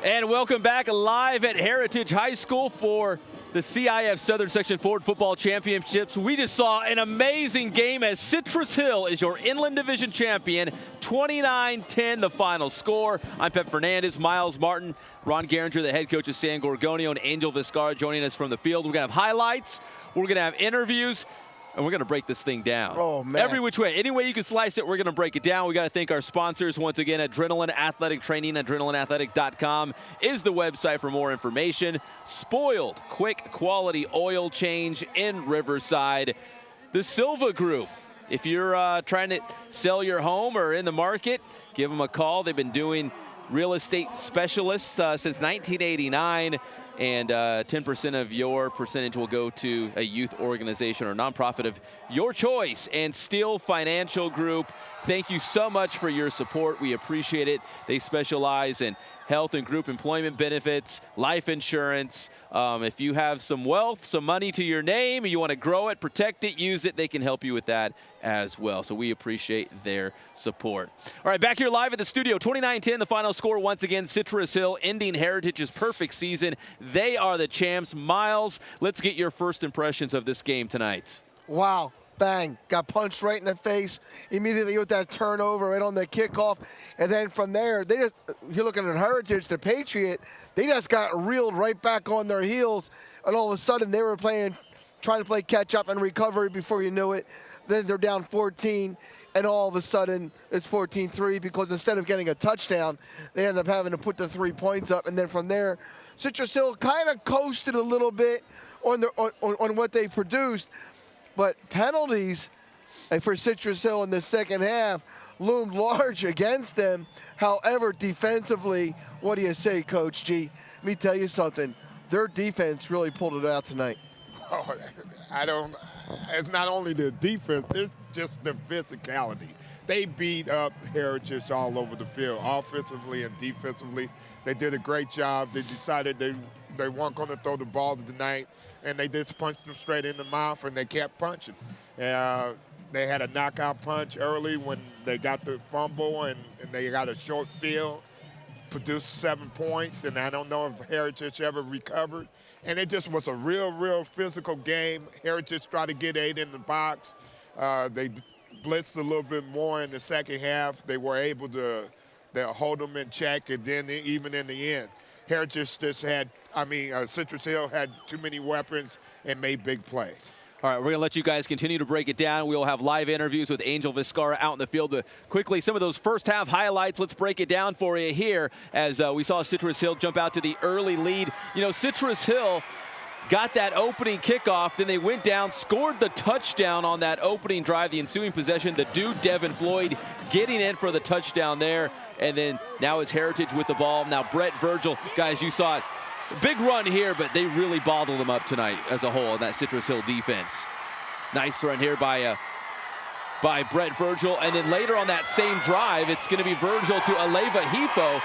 And welcome back live at Heritage High School for the CIF Southern Section Forward Football Championships. We just saw an amazing game as Citrus Hill is your Inland Division champion. 29-10 the final score. I'm Fernandez, Myles Martin, Ron Gueringer, the head coach of San Gorgoino, and Angel Vizcarra joining us from the field. We're going to have highlights, we're going to have interviews, and we're going to break this thing down. Oh, man. Every which way. Any way you can slice it, we're going to break it down. We got to thank our sponsors once again. Adrenaline Athletic Training, adrenalineathletic.com is the website for more information. Spoiled, quick quality oil change in Riverside. The Silva Group. If you're trying to sell your home or in the market, give them a call. They've been doing real estate specialists since 1989. And 10% of your percentage will go to a youth organization or nonprofit of your choice. And Steel Financial Group, thank you so much for your support. We appreciate it. They specialize in health and group employment benefits, life insurance. If you have some wealth, some money to your name, and you want to grow it, protect it, use it, they can help you with that as well. So we appreciate their support. All right, back here live at the studio, 29-10, the final score once again, Citrus Hill ending Heritage's perfect season. They are the champs. Myles, let's get your first impressions of this game tonight. Wow. Bang, got punched right in the face immediately with that turnover right on the kickoff. And then from there, you're looking at Heritage, the Patriot, they just got reeled right back on their heels. And all of a sudden, they were trying to play catch up and recovery before you knew it. Then they're down 14, and all of a sudden, it's 14-3 because instead of getting a touchdown, they end up having to put the 3 points up. And then from there, Citrus Hill kind of coasted a little bit on what they produced. But penalties for Citrus Hill in the second half loomed large against them. However, defensively, what do you say, Coach G? Let me tell you something. Their defense really pulled it out tonight. Oh, it's not only the defense, it's just the physicality. They beat up Heritage all over the field, offensively and defensively. They did a great job. They decided they weren't going to throw the ball tonight, and they just punched them straight in the mouth, and they kept punching. They had a knockout punch early when they got the fumble, and they got a short field, produced 7 points, and I don't know if Heritage ever recovered. And it just was a real physical game. Heritage tried to get 8 in the box. They blitzed a little bit more in the second half. They were able to hold them in check, and then even in the end, Heritage just Citrus Hill had too many weapons and made big plays. All right, we're going to let you guys continue to break it down. We'll have live interviews with Angel Vizcarra out in the field. Quickly, some of those first half highlights, let's break it down for you here as we saw Citrus Hill jump out to the early lead. You know, Citrus Hill got that opening kickoff, then they went down, scored the touchdown on that opening drive, the ensuing possession. The dude, Devin Floyd, getting in for the touchdown there. And then now it's Heritage with the ball. Now Brett Virgil, guys, you saw it. Big run here, but they really bottled them up tonight as a whole in that Citrus Hill defense. Nice run here by Brett Virgil. And then later on that same drive, it's going to be Virgil to Aleva Hifo.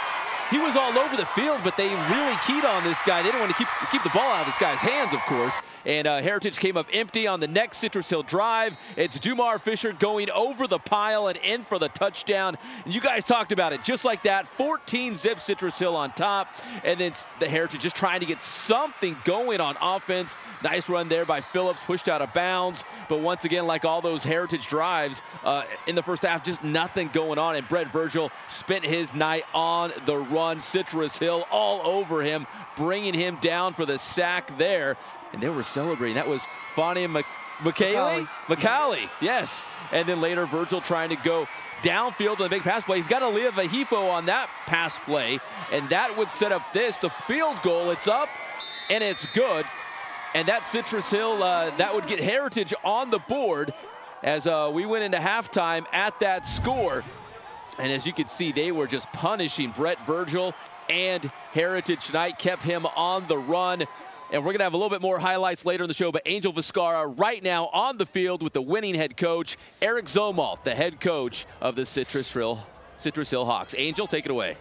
He was all over the field, but they really keyed on this guy. They didn't want to keep the ball out of this guy's hands, of course. And Heritage came up empty on the next Citrus Hill drive. It's Dumar Fisher going over the pile and in for the touchdown. And you guys talked about it. Just like that, 14-zip Citrus Hill on top. And then the Heritage just trying to get something going on offense. Nice run there by Phillips, pushed out of bounds. But once again, like all those Heritage drives in the first half, just nothing going on. And Brett Virgil spent his night on the run. Citrus Hill all over him, bringing him down for the sack there. And they were celebrating. That was Fonnie and McCallie, yes. And then later, Virgil trying to go downfield on the big pass play. He's got Aleva Hifo on that pass play, and that would set up the field goal. It's up, and it's good. And that Citrus Hill, that would get Heritage on the board as we went into halftime at that score. And as you can see, they were just punishing Brett Virgil, and Heritage tonight kept him on the run. And we're going to have a little bit more highlights later in the show, but Angel Vizcarra right now on the field with the winning head coach, Eric Zomalt, the head coach of the Citrus Hill Hawks. Angel, take it away.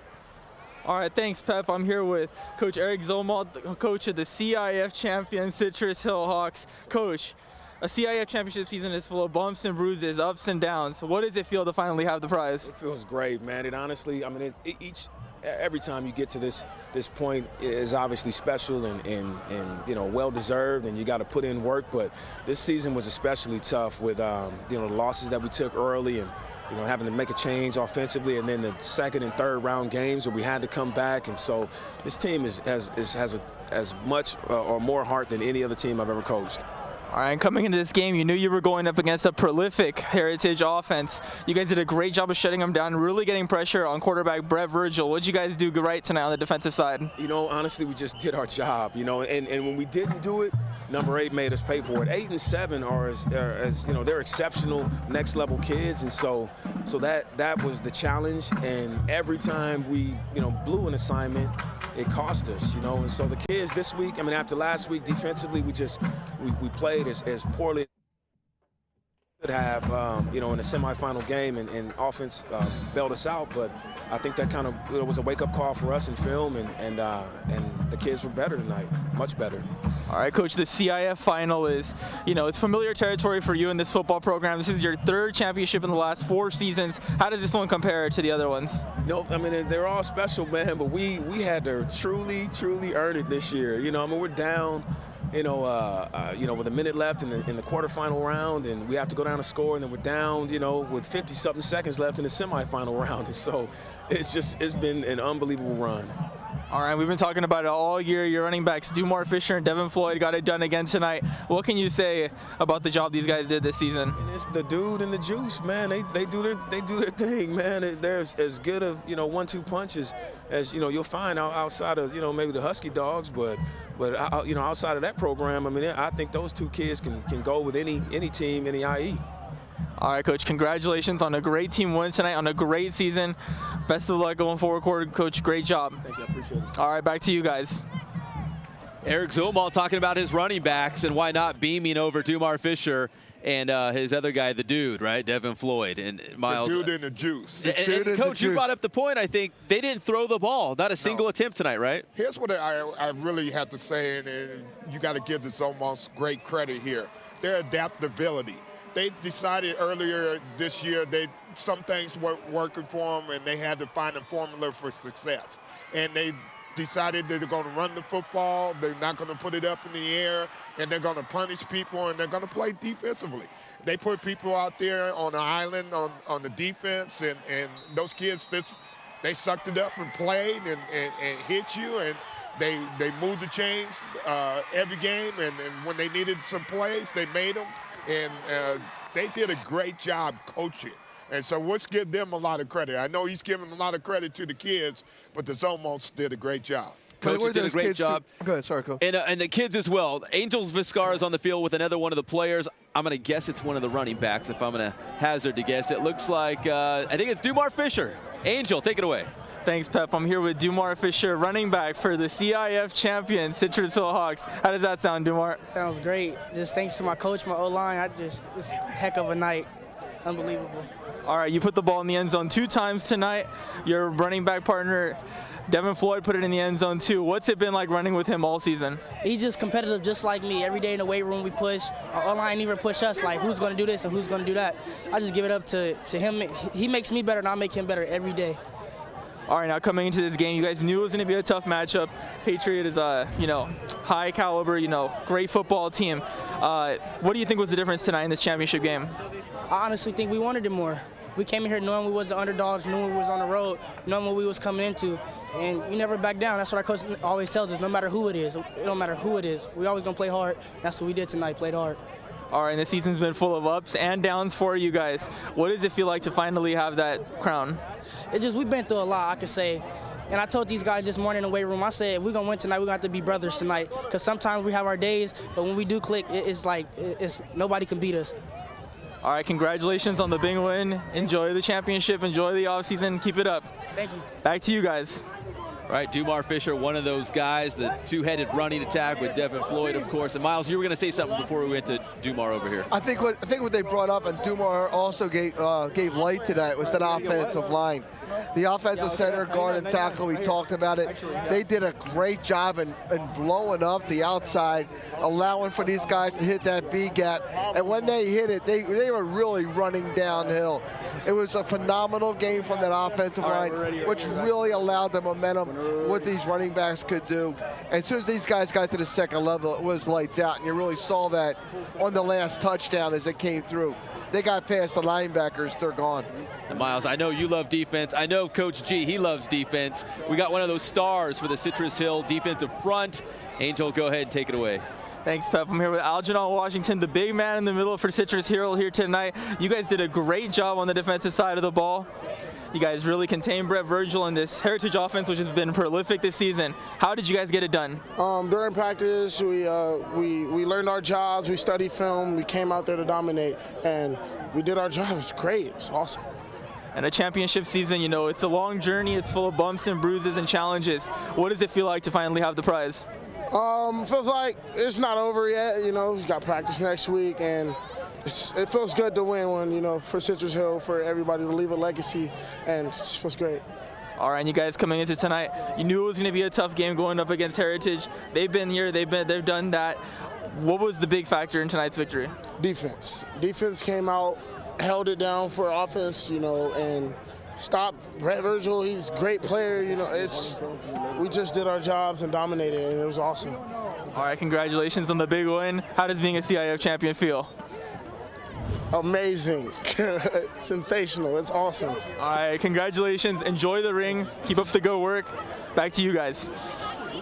All right, thanks, Pep. I'm here with Coach Eric Zomalt, the coach of the CIF champion Citrus Hill Hawks. Coach, a CIF championship season is full of bumps and bruises, ups and downs. What does it feel to finally have the prize? It feels great, man. It honestly, I mean, each every time you get to this point is obviously special and you know, well deserved, and you got to put in work. But this season was especially tough with you know, the losses that we took early, and you know, having to make a change offensively, and then the second and third round games where we had to come back. And so this team has as much or more heart than any other team I've ever coached. All right, coming into this game, you knew you were going up against a prolific Heritage offense. You guys did a great job of shutting them down, really getting pressure on quarterback Brett Virgil. What did you guys do right tonight on the defensive side? You know, honestly, we just did our job, you know, and when we didn't do it, number 8 made us pay for it. 8 and 7 are as you know, they're exceptional next level kids, and so that was the challenge. And every time we, you know, blew an assignment, it cost us, you know. And so the kids this week, I mean, after last week defensively, we played as poorly as we could have, you know, in a semifinal game, and offense bailed us out. But I think that kind of, it was a wake-up call for us in film, and the kids were better tonight, much better. All right, Coach, the CIF final is, you know, it's familiar territory for you in this football program. This is your 3rd championship in the last 4 seasons. How does this one compare to the other ones? No, I mean, they're all special, man, but we had to truly earn it this year. You know, I mean, we're down, you know, with a minute left in the quarterfinal round, and we have to go down and score, and then we're down, you know, with 50-something seconds left in the semifinal round. And so it's been an unbelievable run. All right, we've been talking about it all year. Your running backs, Dumar Fisher and Devin Floyd, got it done again tonight. What can you say about the job these guys did this season? And it's the dude and the juice, man. They do their thing, man. There's as good of, you know, 1-2 punches as, you know, you'll find outside of, you know, maybe the Husky Dogs, but you know, outside of that program, I mean, I think those 2 kids can go with any team, any IE. All right, Coach, congratulations on a great team win tonight, on a great season. Best of luck going forward, Coach. Great job. Thank you, I appreciate it. All right, back to you guys. Eric Zolmal talking about his running backs and why not beaming over Dumar Fisher and his other guy, the dude, right, Devin Floyd and Myles. The dude and the juice. And Coach, you brought up the point, I think, they didn't throw the ball. Not a single attempt tonight, right? Here's what I really have to say, and you got to give the Zolmals great credit here. Their adaptability. They decided earlier this year some things weren't working for them, and they had to find a formula for success. And they decided that they're going to run the football, they're not going to put it up in the air, and they're going to punish people, and they're going to play defensively. They put people out there on the island on the defense, and those kids, they sucked it up and played and hit you, and they moved the chains every game, and when they needed some plays, they made them. And they did a great job coaching. And so let's give them a lot of credit. I know he's giving a lot of credit to the kids, but the Zolmals did a great job. Coach did a great job. Go ahead, sorry, Coach. And the kids as well. Angels Vizcarra is on the field with another one of the players. I'm going to guess it's one of the running backs if I'm going to hazard to guess. It looks like, I think it's Dumar Fisher. Angel, take it away. Thanks, Pep. I'm here with Dumar Fisher, running back for the CIF champion, Citrus Hill Hawks. How does that sound, Dumar? Sounds great. Just thanks to my coach, my O-line. It's a heck of a night. Unbelievable. All right, you put the ball in the end zone 2 times tonight. Your running back partner, Devin Floyd, put it in the end zone too. What's it been like running with him all season? He's just competitive just like me. Every day in the weight room we push. Our O-line even push us, like who's going to do this and who's going to do that. I just give it up to him. He makes me better and I make him better every day. All right, now coming into this game, you guys knew it was going to be a tough matchup. Patriot is a, you know, high caliber, you know, great football team. What do you think was the difference tonight in this championship game? I honestly think we wanted it more. We came in here knowing we was the underdogs, knowing we was on the road, knowing what we was coming into, and you never back down. That's what our coach always tells us, no matter who it is. It don't matter who it is. We always going to play hard. That's what we did tonight, played hard. All right, and the season's been full of ups and downs for you guys. What does it feel like to finally have that crown? It's just, we've been through a lot, I could say. And I told these guys this morning in the weight room, I said, if we're going to win tonight, we're going to have to be brothers tonight. Because sometimes we have our days, but when we do click, it's like, nobody can beat us. All right, congratulations on the big win. Enjoy the championship. Enjoy the offseason. Keep it up. Thank you. Back to you guys. Right, Dumar Fisher, one of those guys, the two-headed running attack with Devin Floyd, of course. And Myles, you were going to say something before we went to Dumar over here. I think what they brought up, and Dumar also gave light to that, was that offensive line. The offensive center, guard, and tackle, we talked about it. They did a great job in blowing up the outside, allowing for these guys to hit that B gap. And when they hit it, they were really running downhill. It was a phenomenal game from that offensive line, which really allowed the momentum what these running backs could do. And as soon as these guys got to the second level, it was lights out, and you really saw that on the last touchdown as it came through. They got past the linebackers, they're gone. And Myles, I know you love defense. I know Coach G, he loves defense. We got one of those stars for the Citrus Hill defensive front. Angel, go ahead and take it away. Thanks, Pep. I'm here with Algernon Washington, the big man in the middle for Citrus Hill here tonight. You guys did a great job on the defensive side of the ball. You guys really contained Brett Virgil in this Heritage offense, which has been prolific this season. How did you guys get it done? During practice, we learned our jobs, we studied film, we came out there to dominate, and we did our job. It was great. It was awesome. And a championship season, you know, it's a long journey. It's full of bumps and bruises and challenges. What does it feel like to finally have the prize? Feels like it's not over yet. You know, we got practice next week, and it feels good to win one, you know, for Citrus Hill, for everybody to leave a legacy, and it feels great. All right, and you guys coming into tonight, you knew it was going to be a tough game going up against Heritage. They've been here, they've done that. What was the big factor in tonight's victory? Defense. Defense came out, held it down for offense, you know, and stopped Brett Virgil. He's a great player, you know. We just did our jobs and dominated, and it was awesome. All right, congratulations on the big win. How does being a CIF champion feel? Amazing. Sensational. It's awesome. All right, congratulations. Enjoy the ring. Keep up the good work. Back to you guys.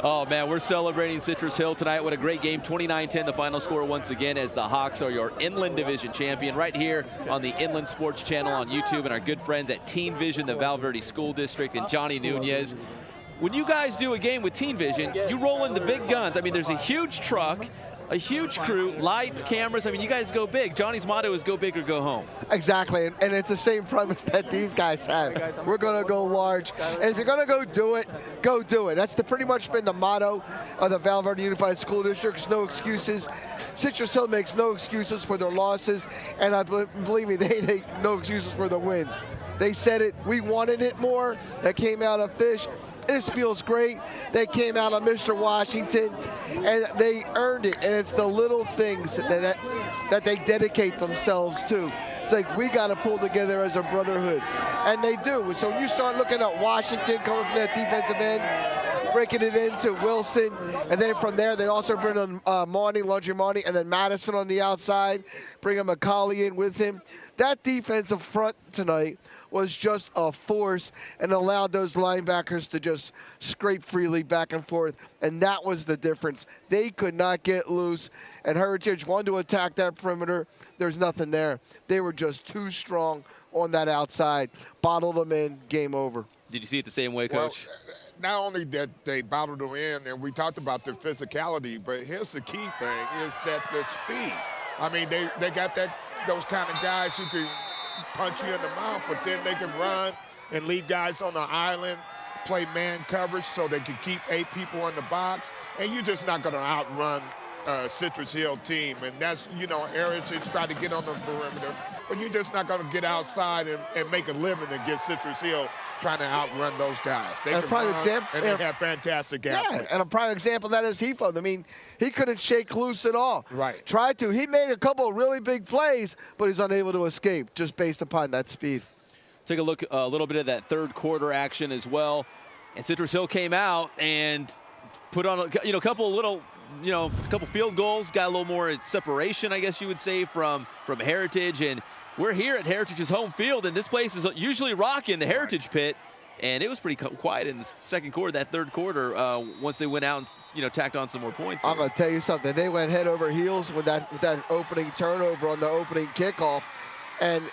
Oh, man, we're celebrating Citrus Hill tonight. What a great game. 29-10 the final score once again, as the Hawks are your Inland Division champion right here on the Inland Sports Channel on YouTube, and our good friends at Teen Vision, the Val Verde School District, and Johnny Nunez. When you guys do a game with Teen Vision, you roll in the big guns. I mean, there's a huge truck, a huge crew, lights, cameras. I mean, you guys go big. Johnny's motto is go big or go home. Exactly, and it's the same premise that these guys have. We're going to go large, and if you're going to go do it, go do it. That's pretty much been the motto of the Val Verde Unified School District. No excuses. Citrus Hill makes no excuses for their losses, and believe me, they make no excuses for the wins. They said it. We wanted it more. That came out of Fish. This feels great. They came out of Mr. Washington, and they earned it. And it's the little things that they dedicate themselves to. It's like, we got to pull together as a brotherhood. And they do. So when you start looking at Washington coming from that defensive end, breaking it into Wilson, and then from there they also bring on Laundry Monty, and then Madison on the outside, bring a McCauley in with him. That defensive front tonight was just a force and allowed those linebackers to just scrape freely back and forth, and that was the difference. They could not get loose, and Heritage wanted to attack that perimeter. There's nothing there. They were just too strong on that outside. Bottled them in, game over. Did you see it the same way, Coach? Well, not only that they bottled them in, and we talked about their physicality, but here's the key thing, is that the speed. I mean, they got those kind of guys who can punch you in the mouth, but then they can run and leave guys on the island, play man coverage so they can keep 8 people in the box, and you're just not going to outrun Citrus Hill team. And that's, you know, Heritage try to get on the perimeter, but you're just not going to get outside and make a living against Citrus Hill trying to outrun those guys. They and a prime example, and they have fantastic athletes. Yeah, and a prime example of that is Hefo. I mean, he couldn't shake loose at all. Right. Tried to. He made a couple of really big plays, but he's unable to escape just based upon that speed. Take a look, a little bit of that third quarter action as well. And Citrus Hill came out and put on a couple little, a couple field goals, got a little more separation, I guess you would say, from Heritage. And we're here at Heritage's home field, and this place is usually rocking, the Heritage Pit. And it was pretty quiet in the second quarter, that third quarter, once they went out and tacked on some more points. I'm going to tell you something. They went head over heels with that opening turnover on the opening kickoff. And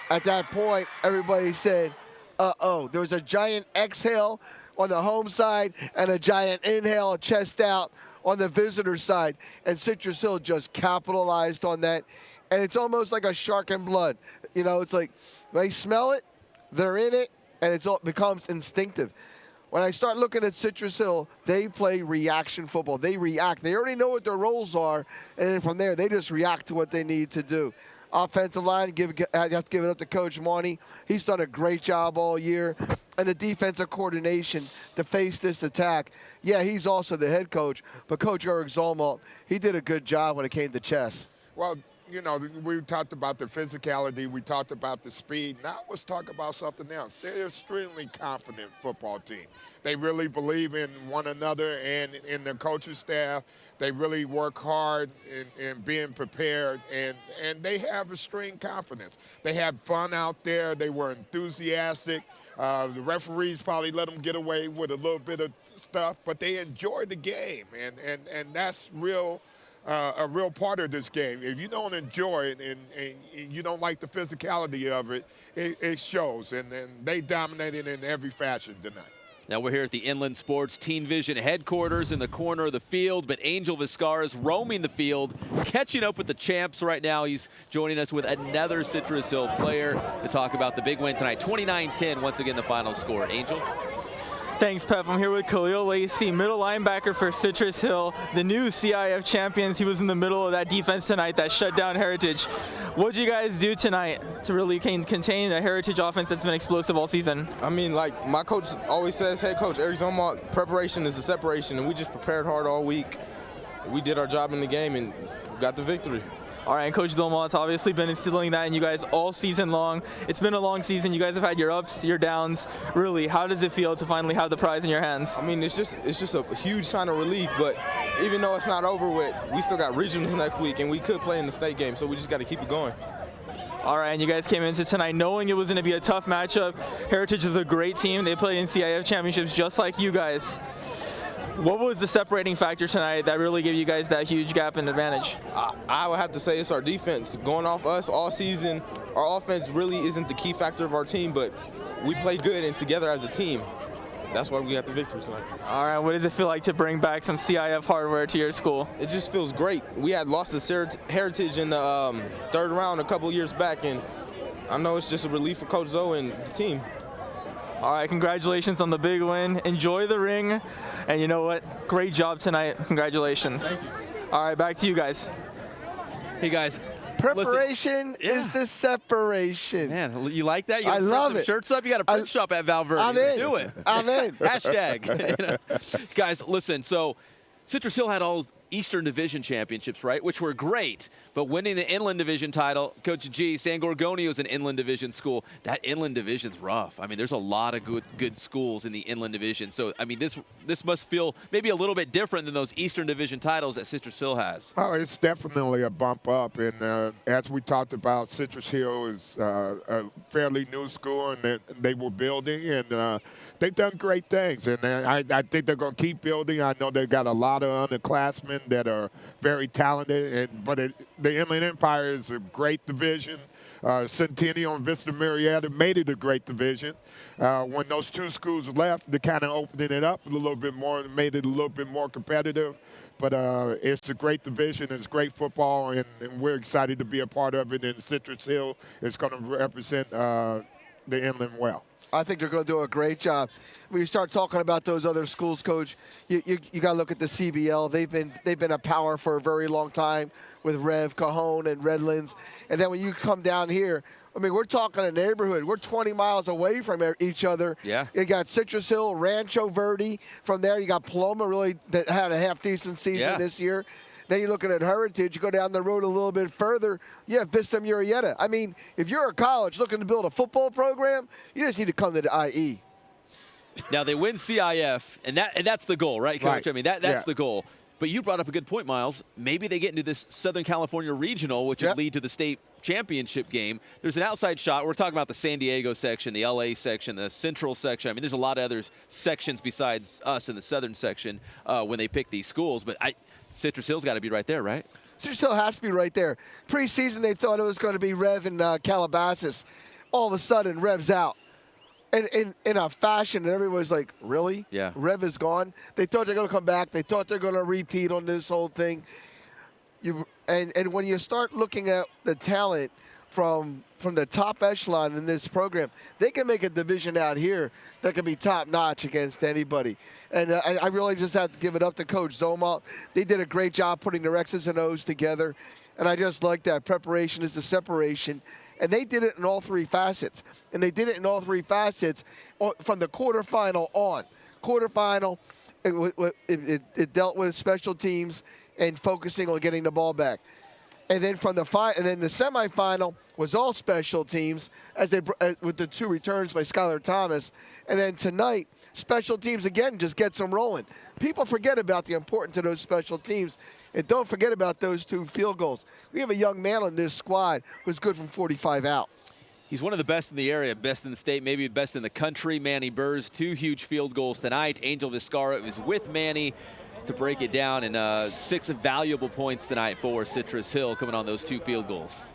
at that point, everybody said, uh-oh. There was a giant exhale on the home side and a giant inhale, chest out on the visitor side. And Citrus Hill just capitalized on that. And it's almost like a shark in blood. It's like they smell it, they're in it, and it becomes instinctive. when I start looking at Citrus Hill, they play reaction football. They react. They already know what their roles are, and then from there, they just react to what they need to do. Offensive line, you have to give it up to Coach Monty. He's done a great job all year. And the defensive coordination to face this attack. Yeah, he's also the head coach, but Coach Eric Zolmalt, he did a good job when it came to chess. Well, you know, we talked about the physicality, we talked about the speed. Now let's talk about something else. They're an extremely confident football team. They really believe in one another and in their coaching staff. They really work hard in being prepared, and they have extreme confidence. They had fun out there. They were enthusiastic. The referees probably let them get away with a little bit of stuff, but they enjoyed the game, and that's a real part of this game. If you don't enjoy it and you don't like the physicality of it, it shows, and they dominated in every fashion tonight. Now we're here at the Inland Sports Teen Vision headquarters in the corner of the field, but Angel Vizcarra is roaming the field, catching up with the champs right now. He's joining us with another Citrus Hill player to talk about the big win tonight. 29-10, once again the final score. Angel? Thanks, Pep. I'm here with Khalil Lacey, middle linebacker for Citrus Hill, the new CIF champions. He was in the middle of that defense tonight that shut down Heritage. What did you guys do tonight to really contain a Heritage offense that's been explosive all season? I mean, like my coach always says, head coach Eric Zolmalt, preparation is the separation, and we just prepared hard all week. We did our job in the game and got the victory. All right, and Coach Zolmalt's obviously been instilling that in you guys all season long. It's been a long season. You guys have had your ups, your downs. Really, how does it feel to finally have the prize in your hands? I mean, it's just a huge sign of relief, but even though it's not over with, we still got regionals next week, and we could play in the state game, so we just got to keep it going. All right, and you guys came into tonight knowing it was going to be a tough matchup. Heritage is a great team. They played in CIF championships just like you guys. What was the separating factor tonight that really gave you guys that huge gap and advantage? I would have to say it's our defense. Going off us all season, our offense really isn't the key factor of our team, but we play good and together as a team. That's why we got the victory tonight. All right, what does it feel like to bring back some CIF hardware to your school? It just feels great. We had lost to Heritage in the third round a couple years back, and I know it's just a relief for Coach Zoe and the team. All right, congratulations on the big win. Enjoy the ring. And you know what? Great job tonight. Congratulations. Thank you. All right, back to you guys. Hey, guys. Preparation is the separation. Man, you like that? You gotta I print love some it. shirts up? You got a print shop at Valverde. I'm in. Do it. I'm in. Hashtag. You know. Guys, listen, so Citrus Hill had all Eastern Division championships, right, which were great. But winning the Inland Division title, Coach G, San Gorgoino is an Inland Division school. That Inland Division's rough. I mean, there's a lot of good schools in the Inland Division. So, I mean, this must feel maybe a little bit different than those Eastern Division titles that Citrus Hill has. Oh, it's definitely a bump up. And as we talked about, Citrus Hill is a fairly new school, and they were building, and they've done great things. And I think they're going to keep building. I know they've got a lot of underclassmen that are very talented, but the Inland Empire is a great division. Centennial and Vista Marietta made it a great division. When those two schools left, they kind of opened it up a little bit more and made it a little bit more competitive. But it's a great division. It's great football, and we're excited to be a part of it. And Citrus Hill is going to represent the Inland well. I think they're going to do a great job. When you start talking about those other schools, Coach, you got to look at the CBL. They've been a power for a very long time with Rev, Cajon, and Redlands. And then when you come down here, I mean, we're talking a neighborhood. We're 20 miles away from each other. Yeah. You got Citrus Hill, Rancho Verde. From there, you got Paloma, really, that had a half-decent season this year. Then you're looking at Heritage. You go down the road a little bit further, you have Vista Marietta. I mean, if you're a college looking to build a football program, you just need to come to the IE. Now, they win CIF, and that's the goal, right, Coach? Right. I mean, that's the goal. But you brought up a good point, Myles. Maybe they get into this Southern California regional, which would lead to the state championship game. There's an outside shot. We're talking about the San Diego section, the LA section, the central section. I mean, there's a lot of other sections besides us in the southern section when they pick these schools. But Citrus Hill's got to be right there, right? Citrus Hill has to be right there. Preseason, they thought it was going to be Rev and Calabasas. All of a sudden, Rev's out. And in a fashion, and everybody's like, really? Yeah. Rev is gone. They thought they're going to come back. They thought they're going to repeat on this whole thing. And when you start looking at the talent from from the top echelon in this program, they can make a division out here that can be top-notch against anybody. And I really just have to give it up to Coach Zomalt. They did a great job putting the X's and O's together, and I just like that. Preparation is the separation. And they did it in all 3 facets. And they did it in all 3 facets from the quarterfinal on. Quarterfinal, it dealt with special teams and focusing on getting the ball back. And then from the semifinal was all special teams as they with the 2 returns by Skylar Thomas. And then tonight, special teams again just gets them rolling. People forget about the importance of those special teams. And don't forget about those 2 field goals. We have a young man on this squad who's good from 45 out. He's one of the best in the area, best in the state, maybe best in the country. Manny Burrs, 2 huge field goals tonight. Angel Vizcarra was with Manny to break it down, and 6 valuable points tonight for Citrus Hill coming on those 2 field goals.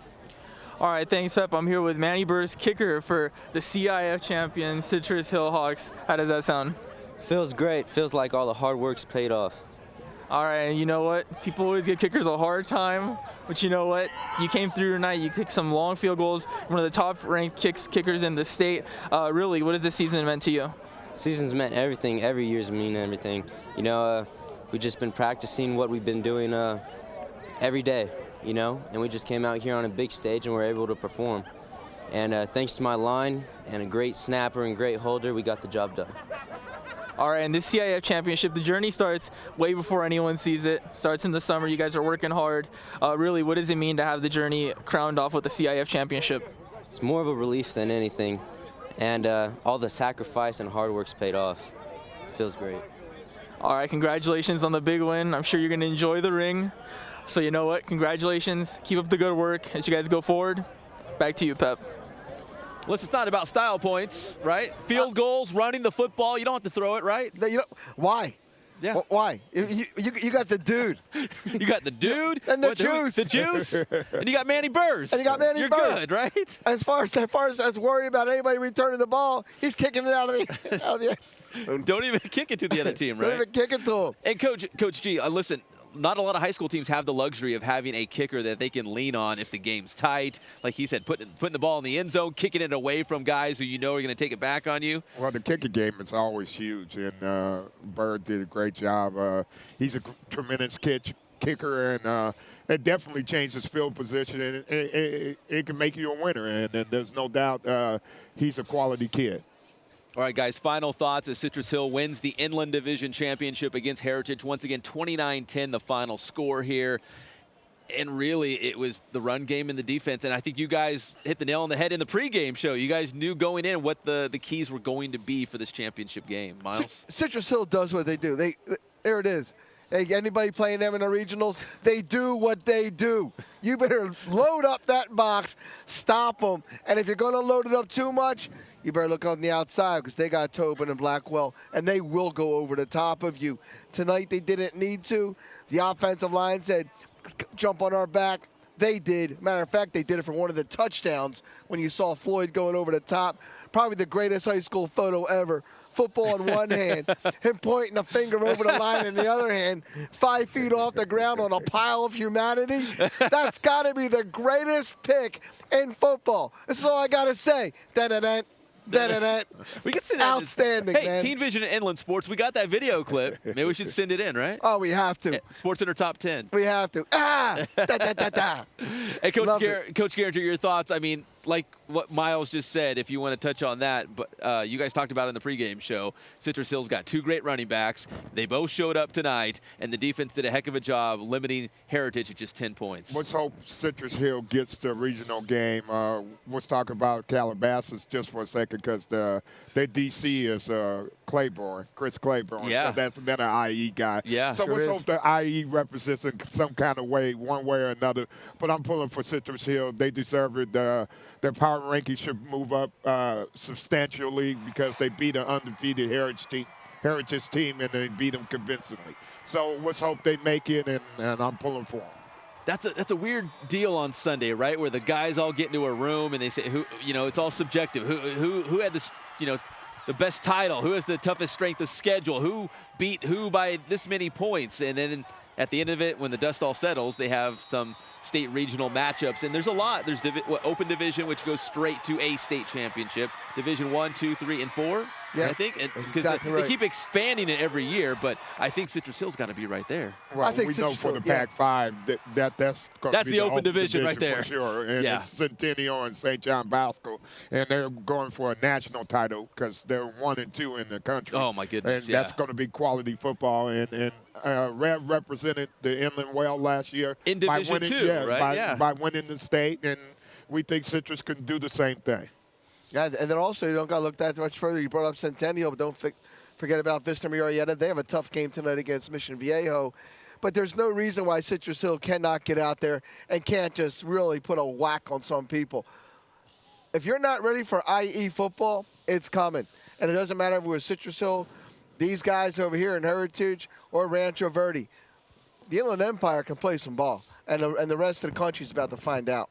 All right, thanks, Pep. I'm here with Manny Burrs, kicker for the CIF champion Citrus Hill Hawks. How does that sound? Feels great. Feels like all the hard work's paid off. All right, and you know what? People always give kickers a hard time, but you know what? You came through tonight. You kicked some long field goals. One of the top-ranked kickers in the state. Really, what has this season meant to you? Season's meant everything. Every year's mean everything. You know, we've just been practicing what we've been doing every day, you know, and we just came out here on a big stage and we're able to perform. And thanks to my line and a great snapper and great holder, we got the job done. All right, and this CIF championship, the journey starts way before anyone sees it. Starts in the summer. You guys are working hard. Really, what does it mean to have the journey crowned off with the CIF championship? It's more of a relief than anything, and all the sacrifice and hard work's paid off. It feels great. All right, congratulations on the big win. I'm sure you're going to enjoy the ring. So you know what? Congratulations. Keep up the good work as you guys go forward. Back to you, Pep. Listen, it's not about style points, right? Field goals, running the football. You don't have to throw it, right? You know, why? Yeah. Why? You got the dude. You got the dude. And the juice. The juice. And you got Manny Burrs. And you got Manny You're Burrs. good, right? As far as worry about anybody returning the ball, he's kicking it out of the Don't even kick it to the other team, right? Don't even kick it to him. And Coach G, listen, not a lot of high school teams have the luxury of having a kicker that they can lean on if the game's tight. Like he said, putting the ball in the end zone, kicking it away from guys who you know are going to take it back on you. Well, the kicking game is always huge, and Bird did a great job. He's a tremendous kicker, and it definitely changed his field position, and it can make you a winner, and there's no doubt he's a quality kid. All right, guys, final thoughts as Citrus Hill wins the Inland Division Championship against Heritage. Once again, 29-10, the final score here. And really, it was the run game and the defense. And I think you guys hit the nail on the head in the pregame show. You guys knew going in what the keys were going to be for this championship game. Myles? Citrus Hill does what they do. There it is. Hey, anybody playing them in the regionals, they do what they do. You better load up that box, stop them. And if you're going to load it up too much, you better look on the outside because they got Tobin and Blackwell, and they will go over the top of you. Tonight they didn't need to. The offensive line said, jump on our back. They did. Matter of fact, they did it for one of the touchdowns when you saw Floyd going over the top. Probably the greatest high school photo ever. Football in one hand, him pointing a finger over the line in the other hand, 5 feet off the ground on a pile of humanity. That's got to be the greatest pick in football. This is all I got to say. Da-da-da. We can send that. Outstanding, hey, man. Teen Vision and Inland Sports, we got that video clip. Maybe we should send it in, right? Oh, we have to. Sports Center Top 10. We have to. Da-da-da-da. Hey, Coach Gueringer, your thoughts? I mean, like what Myles just said, if you want to touch on that, but you guys talked about in the pregame show, Citrus Hill's got 2 great running backs. They both showed up tonight, and the defense did a heck of a job limiting Heritage at just 10 points. Let's hope Citrus Hill gets the regional game. Let's talk about Calabasas just for a second because their DC is Chris Claiborne. Yeah. So that's another IE guy. Yeah, so sure let's is. hope the IE represents in some kind of way, one way or another. But I'm pulling for Citrus Hill. They deserve it. Their power ranking should move up substantially because they beat an undefeated Heritage team, and they beat them convincingly. So let's hope they make it, and I'm pulling for them. That's a weird deal on Sunday, right? Where the guys all get into a room and they say, it's all subjective. Who had this, the best title? Who has the toughest strength of schedule? Who beat who by this many points? And then at the end of it, when the dust all settles, they have some state regional matchups, and there's a lot. There's open division, which goes straight to a state championship. Division 1, 2, 3, and 4. Yeah, I think because exactly they right. keep expanding it every year, but I think Citrus Hill's got to be right there. Well, I think we know Citrus for the Hill, Pac-5 that's going to That's be the open division right there. for sure. And Yeah. it's Centennial and St. John Bosco, and they're going for a national title because they're 1 and 2 in the country. Oh my goodness! And that's going to be quality football. And Rev represented the Inland well last year In Division 2, right? By winning the state, and we think Citrus can do the same thing. Yeah, and then also you don't got to look that much further. You brought up Centennial, but don't forget about Vista Murrieta. They have a tough game tonight against Mission Viejo. But there's no reason why Citrus Hill cannot get out there and can't just really put a whack on some people. If you're not ready for IE football, it's coming. And it doesn't matter if it was Citrus Hill, these guys over here in Heritage, or Rancho Verde. The Inland Empire can play some ball, and the rest of the country's about to find out.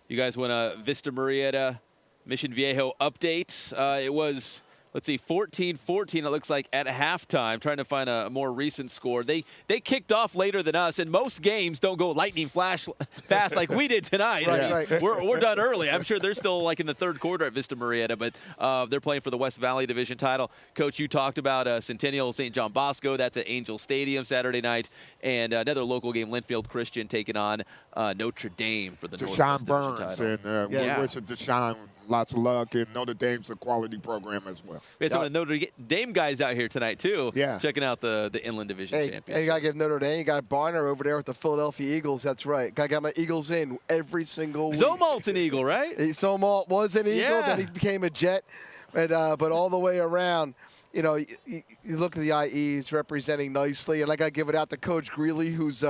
You guys want a Vista Murrieta Mission Viejo update? It was, let's see, 14-14, it looks like, at halftime. Trying to find a more recent score. They kicked off later than us, and most games don't go lightning flash fast like we did tonight. Right. We're done early. I'm sure they're still like in the third quarter at Vista Murrieta, but they're playing for the West Valley Division title. Coach, you talked about Centennial St. John Bosco. That's at Angel Stadium Saturday night. And another local game, Linfield Christian taking on Notre Dame for the Deshaun Northwest Division Burns, title. and we wish Deshaun lots of luck, and Notre Dame's a quality program as well. We had some of the Notre Dame guys out here tonight, too, Yeah. checking out the Inland Division Championship. And you got to give Notre Dame, you got Barner over there with the Philadelphia Eagles. That's right. Got to get my Eagles in every single week. Zomalt's an Eagle, right? Zomalt was an Eagle, Yeah. then he became a Jet. But all the way around, you know, you look at the IEs representing nicely. And I got to give it out to Coach Greeley, whose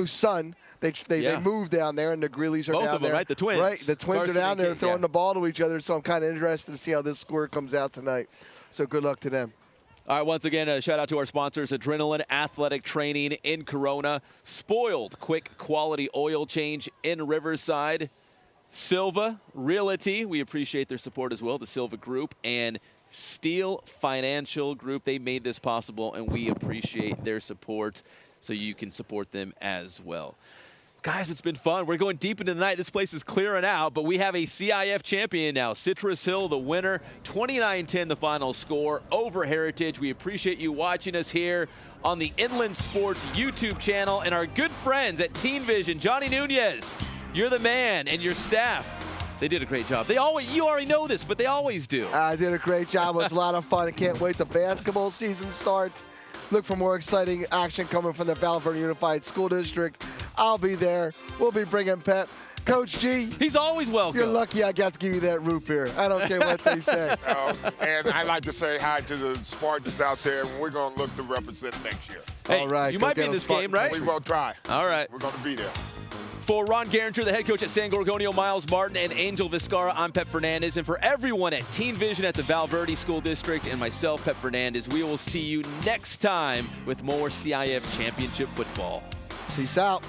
son, they moved down there, and the Greeleys are Both down of them, there. right? The twins. Right, the twins Carson are down and there Kate, throwing yeah. the ball to each other, so I'm kind of interested to see how this score comes out tonight. So good luck to them. All right, once again, a shout out to our sponsors, Adrenaline Athletic Training in Corona, Spoiled Quick Quality Oil Change in Riverside, Silva Realty, we appreciate their support as well, the Silva Group, and Steel Financial Group. They made this possible, and we appreciate their support, so you can support them as well. Guys, it's been fun. We're going deep into the night. This place is clearing out, but we have a CIF champion now. Citrus Hill, the winner. 29-10 the final score over Heritage. We appreciate you watching us here on the Inland Sports YouTube channel, and our good friends at Teen Vision. Johnny Nunez, you're the man, and your staff. They did a great job. You already know this, but they always do. I did a great job. It was a lot of fun. I can't wait till basketball season starts. Look for more exciting action coming from the Verde Unified School District. I'll be there. We'll be bringing Pep. Coach G. He's always welcome. You're lucky I got to give you that root beer. I don't care what they say. And I'd like to say hi to the Spartans out there, and we're going to look to represent next year. Hey, all right, you go might be get in them, this game, right? We will try. All right. We're going to be there. For Ron Gueringer, the head coach at San Gorgonio, Myles Martin, and Angel Vizcarra, I'm Pep Fernandez. And for everyone at Teen Vision at the Verde School District and myself, Pep Fernandez, we will see you next time with more CIF Championship football. Peace out.